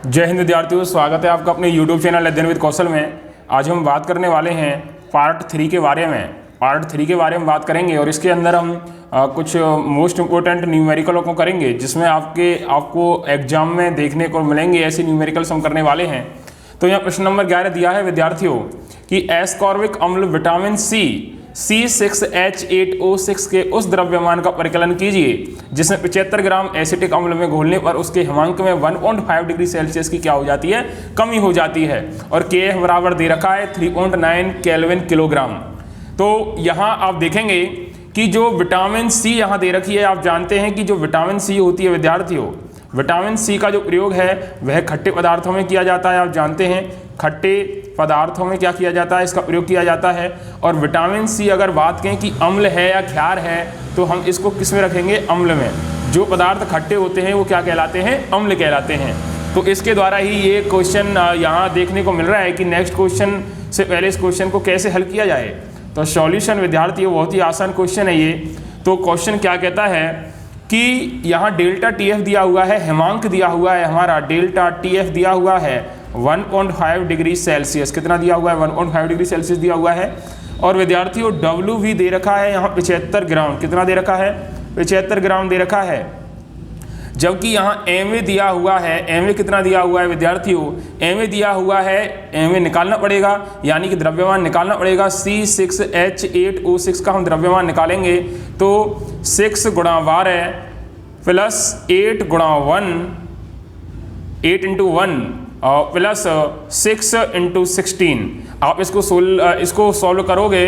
जय हिंद विद्यार्थियों, स्वागत है आपका अपने YouTube चैनल अध्ययन विद कौशल में। आज हम बात करने वाले हैं पार्ट 3 के बारे में। बात करेंगे और इसके अंदर हम कुछ मोस्ट इम्पोर्टेंट न्यूमेरिकलों को करेंगे, जिसमें आपको एग्जाम में देखने को मिलेंगे। ऐसे न्यूमेरिकल्स हम करने वाले हैं। तो यहाँ प्रश्न नंबर 11 दिया है विद्यार्थियों कि एस्कॉर्बिक अम्ल विटामिन C6H8O6 के उस द्रव्यमान का परिकलन कीजिए जिसमें 75 ग्राम एसिटिक अम्ल में घोलने पर उसके हिमांक में 1.5 डिग्री सेल्सियस की क्या हो जाती है, कमी हो जाती है। और KF बराबर दे रखा है 3.9 केल्विन किलोग्राम। तो यहाँ आप देखेंगे कि जो विटामिन सी यहाँ दे रखी है, आप जानते हैं कि जो विटामिन सी होती है विद्यार्थियों, विटामिन सी का जो प्रयोग है वह खट्टे पदार्थों में किया जाता है। आप जानते हैं खट्टे पदार्थों में क्या किया जाता है, इसका प्रयोग किया जाता है। और विटामिन सी अगर बात करें कि अम्ल है या क्षार है, तो हम इसको किस में रखेंगे, अम्ल में। जो पदार्थ खट्टे होते हैं वो क्या कहलाते हैं, अम्ल कहलाते हैं। तो इसके द्वारा ही ये क्वेश्चन यहाँ देखने को मिल रहा है कि नेक्स्ट क्वेश्चन से पहले इस क्वेश्चन को कैसे हल किया जाए। तो सॉल्यूशन विद्यार्थियों बहुत ही आसान क्वेश्चन है ये। तो क्वेश्चन क्या कहता है कि यहाँ डेल्टा TF दिया हुआ है, हिमांक दिया हुआ है, हमारा डेल्टा TF दिया हुआ है 1.5 डिग्री सेल्सियस। कितना दिया हुआ है, 1.5 डिग्री सेल्सियस दिया हुआ है। और विद्यार्थियों W भी दे रखा है यहाँ 75 ग्राम। कितना दे रखा है, 75 ग्राम दे रखा है। जबकि यहाँ MA दिया हुआ है, MA कितना दिया हुआ है विद्यार्थियों, MA दिया हुआ है, MA निकालना पड़ेगा, यानी कि द्रव्यमान निकालना पड़ेगा। C6H8O6 का हम द्रव्यमान निकालेंगे तो 6 गुणा 12 प्लस 8 गुणा 1, 8 इंटू 1 प्लस 6 इंटू 16। आप इसको सोल्व करोगे,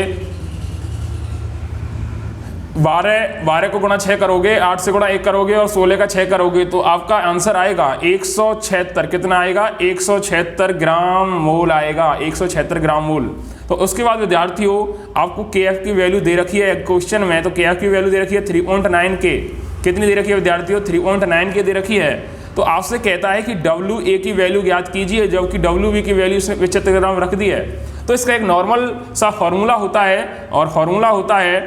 12 को गुणा 6 करोगे, 8 से गुणा 1 करोगे और 16 का 6 करोगे, तो आपका आंसर आएगा 176। कितना आएगा, 176 ग्राम मोल आएगा, 176 ग्राम मोल। तो उसके बाद विद्यार्थियों आपको KF की वैल्यू दे रखी है क्वेश्चन में। तो KF की वैल्यू दे रखी है 3.9 के। कितनी दे रखी है विद्यार्थियों, 3.9 के दे रखी है। तो आपसे कहता है कि WA की वैल्यू ज्ञात कीजिए, जबकि WB की वैल्यू इसने 75 ग्राम रख दी है। तो इसका एक नॉर्मल सा फॉर्मूला होता है, और फॉर्मूला होता है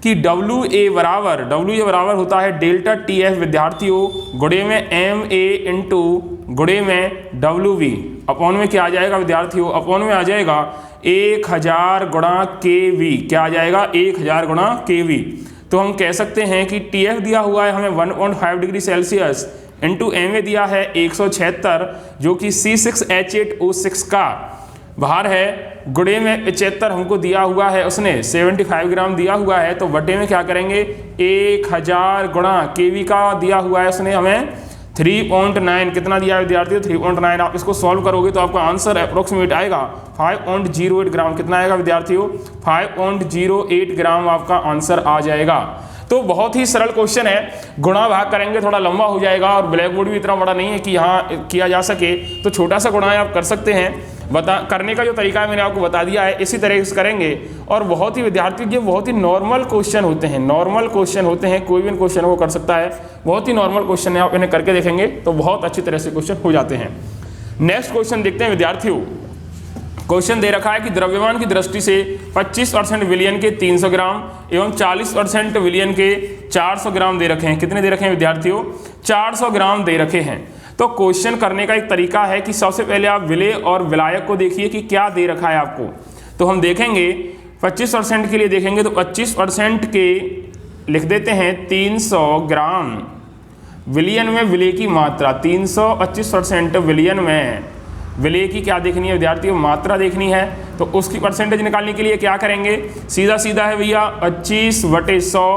कि WA बराबर होता है डेल्टा TF विद्यार्थियों गुणे में MA इंटू गुणे में WB। अपॉन में क्या आ जाएगा विद्यार्थियों, अपॉन में आ जाएगा 1000 गुणा KV। क्या आ जाएगा, 1000 गुणा KV। तो हम कह सकते हैं कि TF दिया हुआ है हमें 1.5 डिग्री सेल्सियस इंटू MA दिया है 176, जो कि C6H8O6 का भार है, गुणे में 75 हमको दिया हुआ है, उसने 75 ग्राम दिया हुआ है। तो बटे में क्या करेंगे, 1000 गुणा KV का दिया हुआ है उसने हमें 3.9। कितना दिया है विद्यार्थियों, 3.9। आप इसको सॉल्व करोगे तो आपका आंसर अप्रोक्सीमेट आएगा 5.08 ग्राम। कितना आएगा विद्यार्थियों, 5.08 ग्राम आपका आंसर आ जाएगा। तो बहुत ही सरल क्वेश्चन है। गुणा भाग करेंगे थोड़ा लंबा हो जाएगा, और ब्लैक बोर्ड भी इतना बड़ा नहीं है कि यहाँ किया जा सके, तो छोटा सा गुणा आप कर सकते हैं। करने का जो तरीका है मैंने आपको बता दिया है, इसी तरह से करेंगे। और बहुत ही विद्यार्थियों ये बहुत ही नॉर्मल क्वेश्चन होते हैं, कोई भी इन क्वेश्चन को कर सकता है। बहुत ही नॉर्मल क्वेश्चन है, आप इन्हें करके देखेंगे तो बहुत अच्छी तरह से क्वेश्चन हो जाते हैं। नेक्स्ट क्वेश्चन देखते हैं विद्यार्थियों। क्वेश्चन दे रखा है कि द्रव्यमान की दृष्टि से 25% विलयन के 300 ग्राम एवं 40% विलयन के 400 ग्राम दे रखे हैं। कितने दे रखे हैं विद्यार्थियों, 400 ग्राम दे रखे हैं। तो क्वेश्चन करने का एक तरीका है कि सबसे पहले आप विलेय और विलायक को देखिए कि क्या दे रखा है आपको। तो हम देखेंगे 25% के लिए देखेंगे तो 25% के लिख देते हैं 300 ग्राम। विलयन में विलेय की मात्रा 300, 25% विलयन में विलेय की क्या देखनी है विद्यार्थियों, मात्रा देखनी है। तो उसकी परसेंटेज निकालने के लिए क्या करेंगे, सीधा है भैया 25/100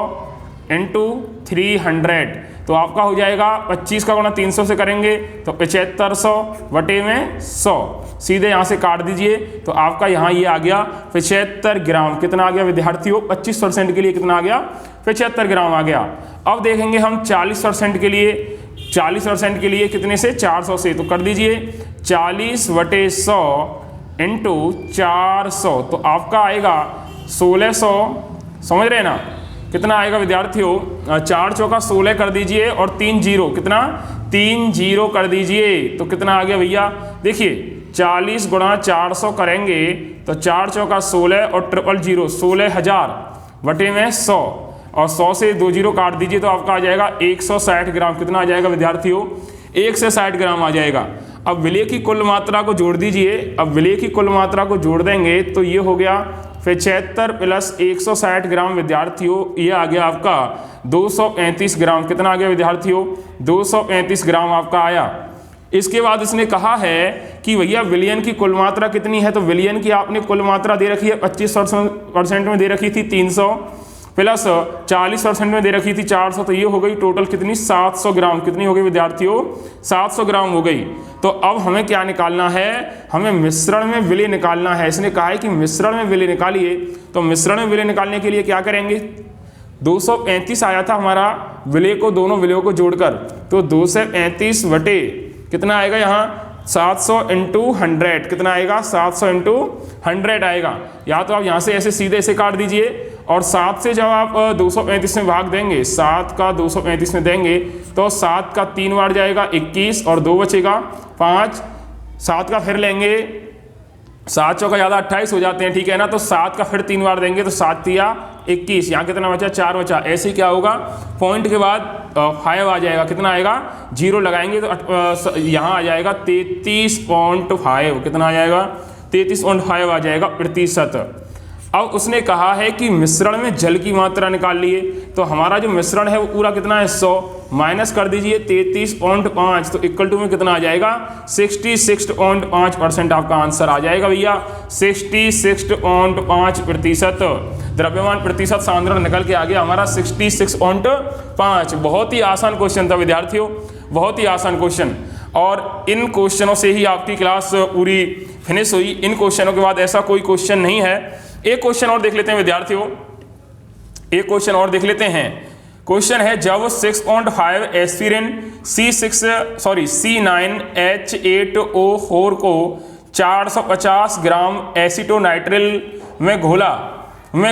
इंटू 300। तो आपका हो जाएगा 25 का गुणा 300 से करेंगे तो 7500 बटे में 100। सीधे यहाँ से काट दीजिए तो आपका यहाँ ये आ गया 75 ग्राम। कितना आ गया विद्यार्थियों, 25% के लिए कितना आ गया, 75 ग्राम आ गया। अब देखेंगे हम 40% के लिए, 40% के लिए कितने से, 400 से। तो कर दीजिए 40/100 इंटू 400। तो आपका आएगा 1600। समझ रहे हैं ना, कितना आएगा विद्यार्थियों, 4 चौका 16 कर दीजिए और 3 जीरो, कितना 3 जीरो कर दीजिए। तो कितना आ गया भैया, देखिए 40 गुणा 400 करेंगे तो 4 चौका 16 और 000 16,000 बटे में 100 और 100 से 2 जीरो काट दीजिए तो आपका आ जाएगा 160 ग्राम। कितना आ जाएगा विद्यार्थियों, 160 ग्राम आ जाएगा। अब विलय की कुल मात्रा को जोड़ दीजिए। अब विलय की कुल मात्रा को जोड़ देंगे तो ये हो गया 75 प्लस 160 ग्राम विद्यार्थियों, ये आ गया आपका 235 ग्राम। कितना आ गया विद्यार्थियों? 235 ग्राम आपका आया। इसके बाद इसने कहा है कि भैया विलयन की कुल मात्रा कितनी है, तो विलयन की आपने कुल मात्रा दे रखी है 25% में दे रखी थी 300 प्लस 40% में दे रखी थी 400, तो ये हो गई टोटल कितनी? 700 ग्राम। कितनी हो गई विद्यार्थियों? 700 ग्राम हो गई। तो अब हमें क्या निकालना है? हमें मिश्रण में विलय निकालना है। इसने कहा है कि मिश्रण में विलय निकालिए, तो मिश्रण में विलय निकालने के लिए क्या करेंगे? 235 आया था हमारा विलय को, दोनों विलयों को जोड़कर, तो 235 बटे कितना आएगा यहाँ? 700 इंटू 100। कितना आएगा? 700 इंटू 100 आएगा। या तो आप यहाँ से ऐसे सीधे ऐसे काट दीजिए, और 7 से जब आप 235 में भाग देंगे, 7 का 235 में देंगे तो 7 का 3 बार जाएगा 21 और 2 बचेगा 5। 7 का फिर लेंगे, 7 चौका ज़्यादा 28 हो जाते हैं, ठीक है ना। तो 7 का फिर 3 बार देंगे तो 7 तिया 21, यहाँ कितना बचा? 4 बचा। ऐसे ही क्या होगा? पॉइंट के बाद 5 आ जाएगा। कितना आएगा? 0 लगाएंगे तो यहाँ आ जाएगा 33.5। कितना आ जाएगा? 33.5 आ जाएगा प्रतिशत। अब उसने कहा है कि मिश्रण में जल की मात्रा निकाल लिए, तो हमारा जो मिश्रण है वो पूरा कितना है? 100 माइनस कर दीजिए 33.5, तो इक्वल टू में कितना आ जाएगा? 66.5% आपका आंसर आ जाएगा भैया। 66.5% द्रव्यमान प्रतिशत सांद्रण निकल के आ गया हमारा 66.5। बहुत ही आसान क्वेश्चन था विद्यार्थियों, बहुत ही आसान क्वेश्चन। और इन क्वेश्चनों से ही आपकी क्लास पूरी फिनिश हुई। इन क्वेश्चनों के बाद ऐसा कोई क्वेश्चन नहीं है। एक क्वेश्चन और देख लेते हैं विद्यार्थियों, एक क्वेश्चन और देख लेते हैं। क्वेश्चन है, जब 6.5 एस्पिरिन C9H8O4 को 450 ग्राम एसीटोनाइट्रिल में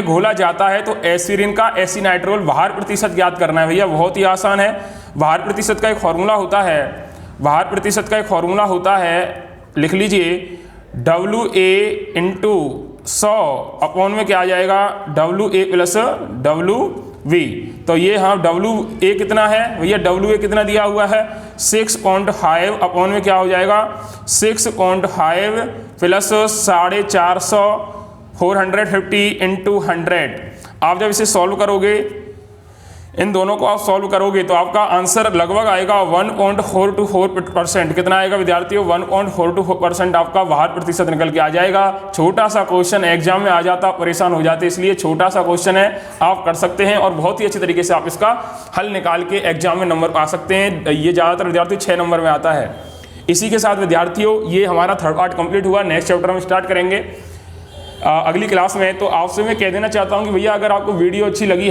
घोला जाता है तो एस्पिरिन का एसिनाइट्रोल भार प्रतिशत ज्ञात करना है। भैया बहुत ही आसान है। भार प्रतिशत का एक फॉर्मूला होता है, भार प्रतिशत का एक फॉर्मूला होता है, लिख लीजिए WA इंटू 100 अपॉन में क्या आ जाएगा? WA plus WV। तो ये हाँ WA कितना है भैया? WA कितना दिया हुआ है? 6.5 अपॉन में क्या हो जाएगा? 6.5 प्लस 450 450 इंटू 100। आप जब इसे सॉल्व करोगे, इन दोनों को आप सॉल्व करोगे तो आपका आंसर लगभग आएगा 1.424%। कितना आएगा विद्यार्थियों? 1.424% आपका भार प्रतिशत निकल के आ जाएगा। छोटा सा क्वेश्चन एग्जाम में आ जाता, परेशान हो जाते, इसलिए छोटा सा क्वेश्चन है, आप कर सकते हैं और बहुत ही अच्छी तरीके से आप इसका हल निकाल के एग्जाम में नंबर पा सकते हैं। ये ज़्यादातर विद्यार्थी 6 नंबर में आता है। इसी के साथ विद्यार्थियों ये हमारा थर्ड पार्ट कंप्लीट हुआ। नेक्स्ट चैप्टर हम स्टार्ट करेंगे अगली क्लास में। तो आपसे मैं कह देना चाहता हूं कि भैया अगर आपको वीडियो अच्छी लगी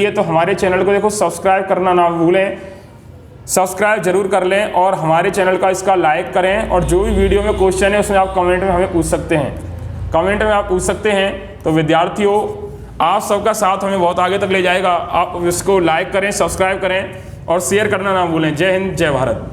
है तो हमारे चैनल को देखो सब्सक्राइब करना ना भूलें, सब्सक्राइब जरूर कर लें और हमारे चैनल का इसका लाइक करें। और जो भी वीडियो में क्वेश्चन है उसमें आप कमेंट में हमें पूछ सकते हैं, कमेंट में आप पूछ सकते हैं। तो विद्यार्थियों आप सबका साथ हमें बहुत आगे तक ले जाएगा। आप इसको लाइक करें, सब्सक्राइब करें और शेयर करना ना भूलें। जय हिंद, जय भारत।